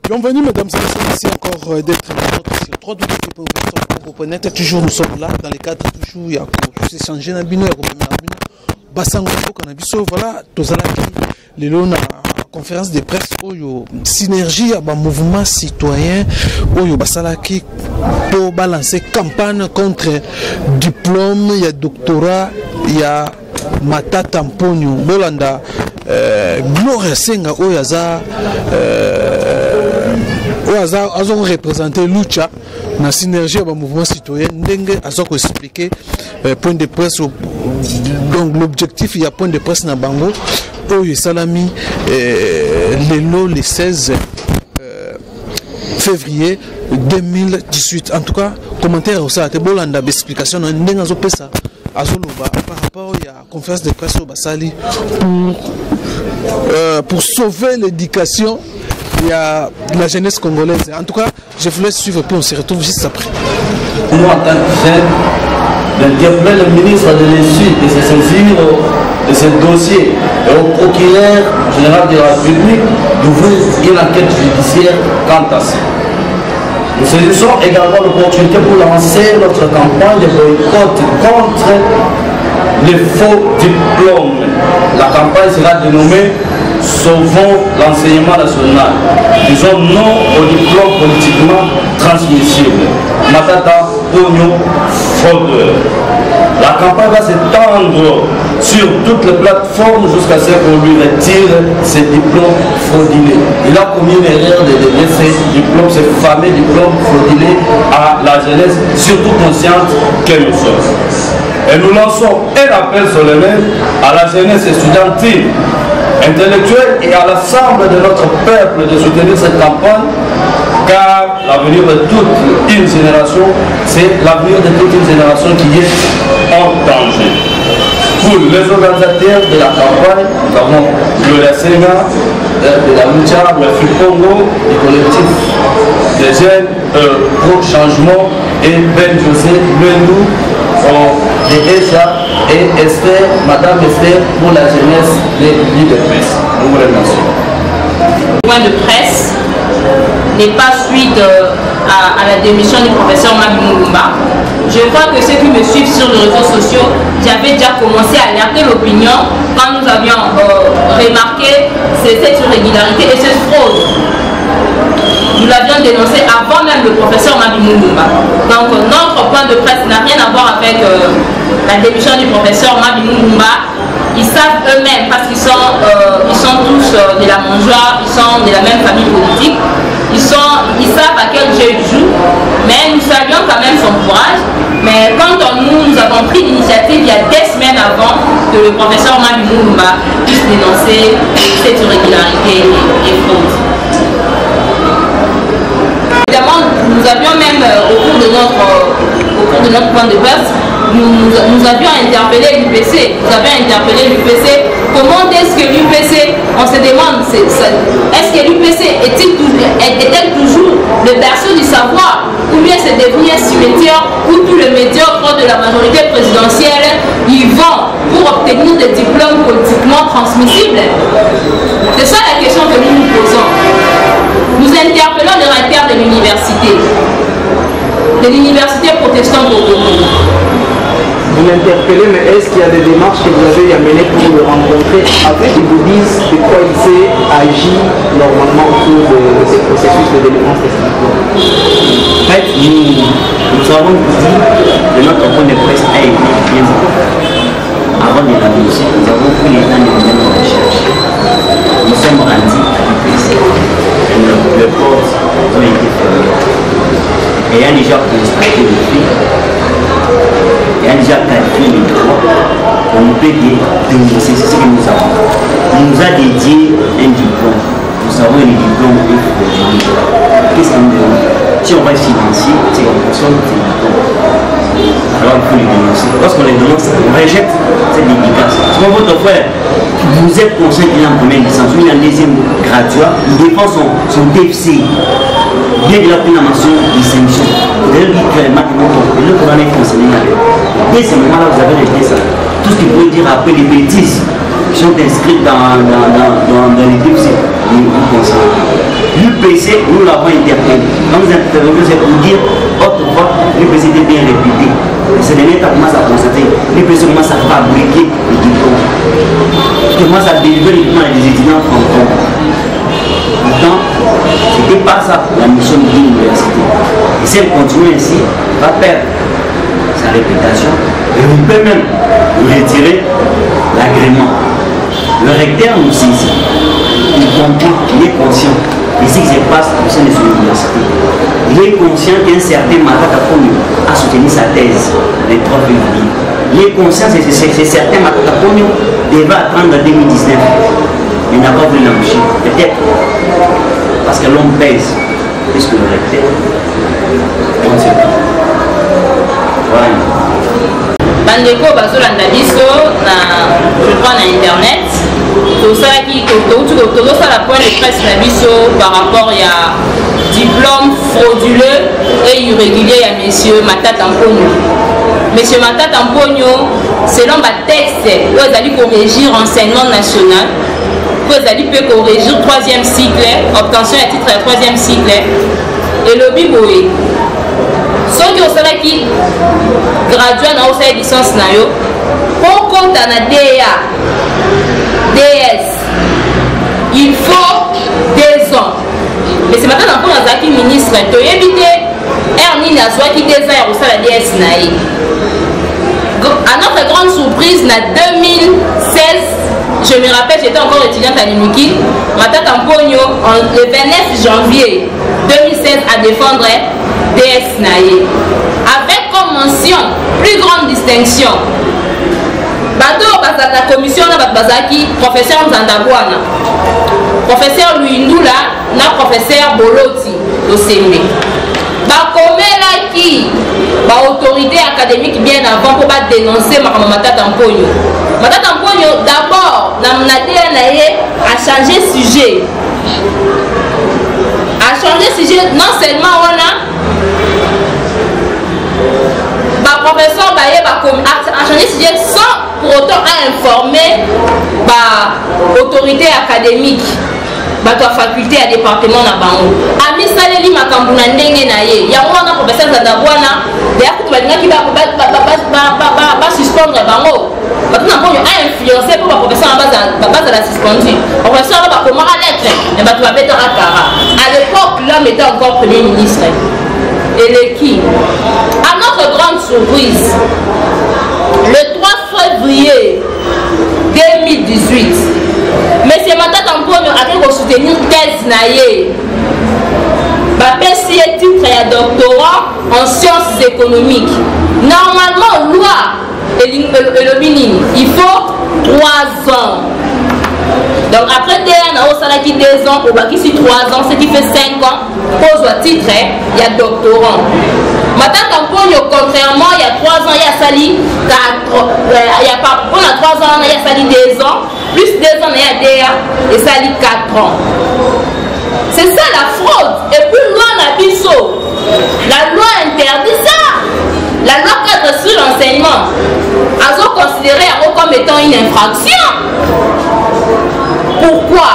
Bienvenue mesdames et messieurs, merci encore d'être sur www.net. Toujours nous sommes là dans les cadres toujours il y a échanger na bino ya ko na bino basango ko na biso voilà tozalaki lelo na conférence de presse oyo synergie ya ba mouvement citoyen oyo basalaki pour balancer campagne contre diplôme ya doctorat ya Matata Mponyo bolanda Gloria Senga oyo azo représenter Lucha na synergie ba mouvement citoyen ndenge azo ko expliquer point de presse donc l'objectif il y a point de presse na bango oyo salami lelo le 16 février 2018 en tout cas commentaire au ça te bolanda explication ndenge azo pesa azoloba par rapport à la conférence de presse au Basali pour sauver l'éducation il y a la jeunesse congolaise. En tout cas, je vous laisse suivre puis on se retrouve juste après. Nous, en tant que jeunes, d'interpeller le ministre de l'État de se saisir de ce dossier et au procureur général de la République d'ouvrir une enquête judiciaire quant à ça. Nous saisissons également l'opportunité pour lancer notre campagne de boycott contre les faux diplômes. La campagne sera dénommée Sauvons l'enseignement national. Disons non au diplôme politiquement transmissible. Matata Mponyo fraudeur. La campagne va s'étendre sur toutes les plateformes jusqu'à ce qu'on lui retire ses diplômes fraudulés. Il a commis une erreur de donner ces diplômes, ces fameux diplômes fraudulés à la jeunesse, surtout consciente que nous sommes. Et nous lançons un appel solennel à la jeunesse estudiantine, intellectuelle et à l'ensemble de notre peuple de soutenir cette campagne, car l'avenir de toute une génération, c'est l'avenir de toute une génération qui est en danger. Pour les organisateurs de la campagne, nous avons Gloria Senga, de la Lucha, le Congo, du collectif des jeunes pour changement et Ben José Lendou, de ESA et Esther, Madame Esther pour la jeunesse de l'IDPS. Nous vous remercions. Le point de presse n'est pas suite à la démission du professeur Mabi Mulumba. Je crois que ceux qui me suivent sur les réseaux sociaux, j'avais déjà commencé à alerter l'opinion quand nous avions remarqué cette irrégularité et cette fraude. Nous l'avions dénoncé avant même le professeur Mabi Mulumba. Donc notre point de presse n'a rien à voir avec la démission du professeur Mabi Mulumba. Ils savent eux-mêmes parce qu'ils sont tous de la mangeoire, ils sont de la même famille politique. Ils savent à quel jeu ils jouent, mais nous saluons quand même son courage. Mais quant à nous, nous avons pris l'initiative il y a des semaines avant que le professeur Mabi Mulumba puisse dénoncer cette irrégularité et fraude. Évidemment, nous avions même au cours de notre point de presse, nous avions interpellé l'UPC. Nous avions interpellé l'UPC. Comment est-ce que l'UPC, on se demande, est-ce que l'UPC est-elle toujours le berceau du savoir, ou bien c'est devenu un cimetière où tous les médiocres de la majorité présidentielle y vont pour obtenir des diplômes politiquement transmissibles? C'est ça la question que nous nous posons. Nous interpellons le recteur de l'université protestante au Congo. Vous l'interpellez, mais est-ce qu'il y a des démarches que vous avez amenées pour le rencontrer afin qu'il vous dise de quoi il s'est agi normalement autour de ce processus de délivrance des diplômes? En fait, nous avons dit que notre point de presse a été bien avant de l'annoncer. Nous avons pris le temps de mener nos recherches. Nous sommes rendus à l'UPC. Les portes ont été fermées. Et il y a déjà constaté le fait. Il y a déjà qualifié les droits, on peut dénoncer ce que nous avons. On nous a dédié un diplôme. Nous savons les diplômes et il faut. Qu'est-ce qu'on demande? Si on va financer, c'est en fonction de ces diplômes. Alors il faut les dénoncer. Lorsqu'on les dénonce, on rejette cette dédicace. Souvent votre frère, vous êtes conscient qu'il a en première licence, ou il a en deuxième graduat, il défend son DFC. Bien qu'il a pris la mention distinction. Vous avez dit clairement que le Coran est enseigné avec. Dès ce moment-là, vous avez réglé ça. Tout ce qu'il pouvait dire après les bêtises qui sont inscrits dans les DPC. L'UPC, nous l'avons interprété. Quand nous interprétons, c'est pour dire, autrefois, l'UPC était bien réputé. C'est le net commence à constater, l'UPC commence à fabriquer les diplômes. Il commence à délivrer les diplômes à des étudiants francophones. Pourtant, ce n'était pas ça la mission de l'université. Et si elle continue ainsi, elle va perdre sa réputation. Et on peut même retirer l'agrément. Le recteur nous saisit. Il comprend, il est conscient de ce qui se passe au sein de son université. Il est conscient qu'un certain Matata Ponyo a soutenu sa thèse les 3 février. Il est conscient que ce certain Matata Ponyo devait attendre 2019. Il n'a pas voulu l'embaucher. Peut-être parce que l'homme pèse plus que le recteur. On ne sait pas. Voilà. Bandeko bazolanda biso na je crois na internet tosalaki tozosala point de presse na biso par rapport ya diplôme frauduleux et irrégulier ya monsieur Matata Mponyo. Monsieur Matata Mponyo selon batexte oyo ezali korégir enseignement national oyo ezali mpe korégir 3e cycle obtention ya titre ya 3e cycle elobi boye soki osalaki graduat na osala licence na yo mpo kota na DS il faut 2 ans. Mais ce matin encore azalaki ministre toyebi te ere nini azwaki 2 ans ya kosala DS na ye. À notre grande surprise na 2016 je me rappelle j'étais encore étudiante à l'UNIKI Matata Mponyo le 29 janvier 2016 à défendre DS Naye avec comme mention plus grande distinction bato bazala na commission na bato bazalaki professeur Nzandabwana professeur Luindula na professeur Boloti Losembe bakomelaki autorité académique bien avant pour dénoncer Matata Mponyo. Matata Mponyo d'abord na mnadé naye a changé sujet non seulement on a professeur Baye a changé sujet sans pour autant informer autorité académique bato faculté à département na bango ami saleli makambu na ndenge na ye yango wana professeur Nzandabwana ya kutu balingaki ba suspendre bango bato na Mponyo a influencé pour professeur na base la suspendu professeur ba komara lettre mais bato ba betara kara à l'époque l'homme était encore premier ministre et l'équipe à notre grande surprise le 3 février 2018 monsieur Matata Mponyo a soutenir thèse naye bapesi ye titre ya doctorat en sciences économiques. Normalement loi elobi nini il faut 3 ans. Donc après on a salaki 2 ans au bakisi 3 ans ce qui fait 5 ans pose un titre il y a doctorant. Matata Mponyo contrairement il y a 3 ans il y a sali 4 il y a pas on a 3 ans il y a sali 2 ans plus 2 ans il y a DA et sali 4 ans. C'est ça la fraude et puis loi na biso la loi interdit ça. La loi cadre sur l'enseignement a considéré comme étant une infraction. Pourquoi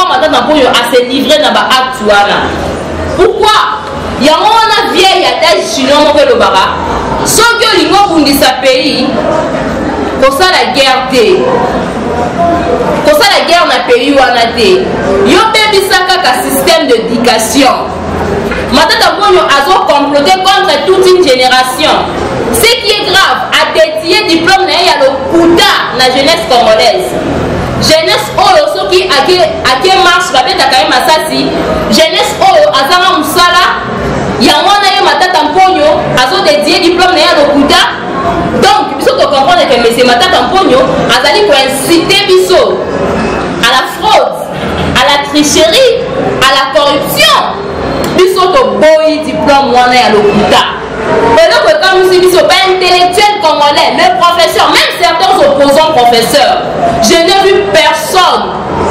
Matata Mponyo a se livré dans l'acte? Pourquoi il y a une vieille attache chinois qui le bara. Sans que l'Union bundisa pays, pour ça la guerre té. Pour ça la guerre n'a pays ou en a té. Yo baby saka système d'éducation. Matata Mponyo a comploté contre toute une génération. Ce qui est grave, a dédié diplôme na le Kouta la jeunesse congolaise. Jeunesse oyo soki ake marche babeta kaye masasi jeunesse oyo azanga musala yango na ye Matata Mponyo azo dédié diplôme na ya lokuta. Donc biso to comprendre que monsieur Matata Mponyo azali ko inciter biso à la fraude, à la tricherie, à la corruption. Biso to boyi diplôme wana ya lokuta. Et donc, comme nous disons, intellectuels congolais, les professeurs, même certains opposants professeurs, je n'ai vu personne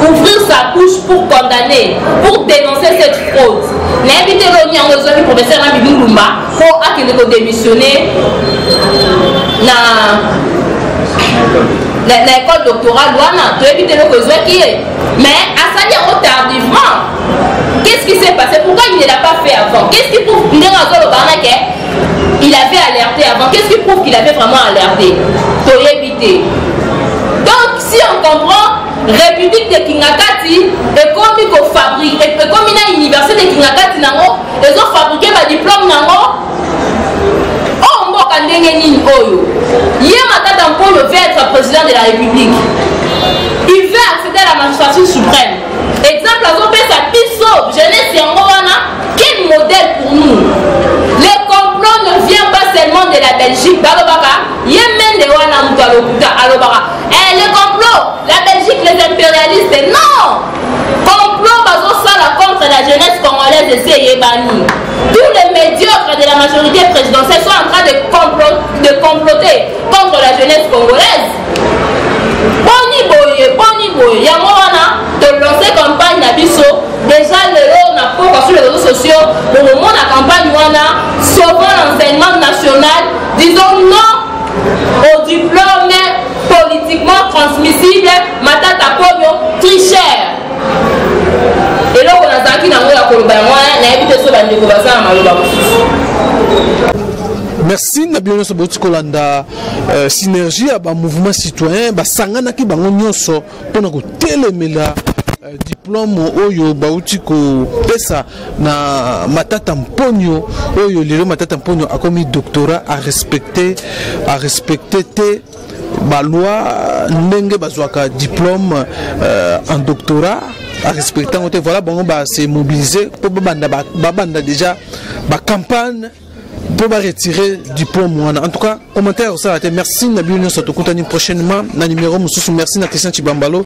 ouvrir sa bouche pour condamner, pour dénoncer cette fraude. L'invité le professeur Nabi Mulumba pour démissionner l'école doctorale wana to éviter le besoin qui est mais à ça tardivement. Qu'est-ce qui s'est passé? Pourquoi il ne l'a pas fait avant? Qu'est-ce qui prouve qu'il avait alerté avant? Qu'est-ce qui prouve qu'il avait vraiment alerté? Pour éviter. Donc si on comprend, République de Kingakati est comme il faut fabriquer, et comme il a une université de Kingakati nango, ils ont fabriqué ma diplôme nango. Oh mboka ndenge nini oyo. Hier Matata Mpolo veut être président de la République. Il veut accéder à la magistrature suprême. Exemple, à sa piso, jeunesse Yangoana, quel modèle pour nous? Les complots ne viennent pas seulement de la Belgique. Balobaka, Yemen de Wana Mutalokuta, Alobaka. Eh, les complots, la Belgique, les impérialistes, non! Complot, Bazosala contre la jeunesse congolaise et Seyebani. Tous les médiocres de la majorité présidentielle sont en train de comploter contre la jeunesse congolaise. Boni boye, Yangoana, de lancer campagne na biso. Déjà, on a pas sur les réseaux sociaux, au moment de la campagne, sauvant l'enseignement national, disons non au diplôme politiquement transmissible, Matata Pogno, tricheur. Et là, on a Zaki Nangoya Kolobayangoa, on a évité ce bandit Kobaza à Maloba. Merci Nabiono Soboti Kolanda synergie à un mouvement citoyen basangana ki bango nyonso pona ko telemela diplôme oyo bauti ko pesa na Matata Mponyo oyo lelo Matata Mponyo a commis doctorat à respecter te ba loi ndenge bazwaka diplôme en doctorat à respecter voilà bango ba se mobiliser pour banda déjà ba campagne pour retirer diplôme. En tout cas, commentaire ça a été merci Nabil Nyoso prochainement na numéro Moussou merci na Christian Chibambalo.